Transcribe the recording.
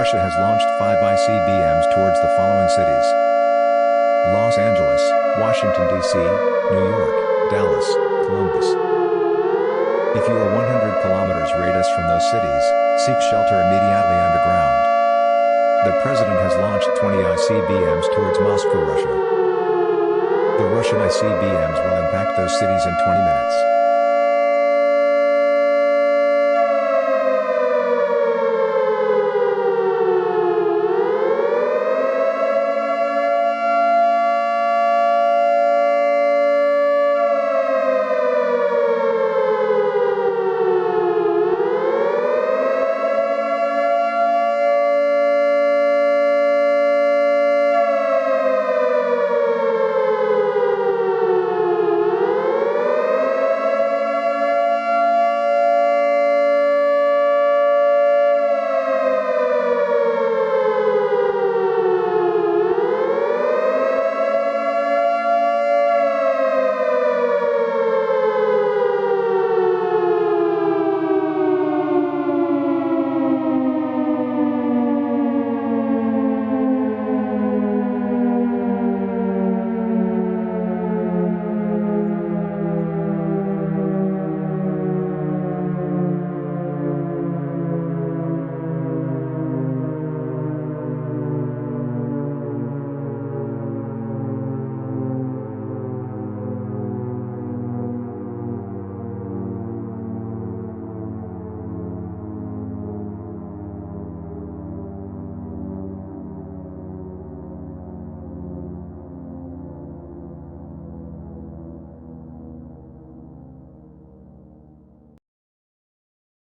Russia has launched 5 ICBMs towards the following cities: Los Angeles, Washington, D.C., New York, Dallas, Columbus. If you are 100 kilometers radius from those cities, seek shelter immediately underground. The president has launched 20 ICBMs towards Moscow, Russia. The Russian ICBMs will impact those cities in 20 minutes.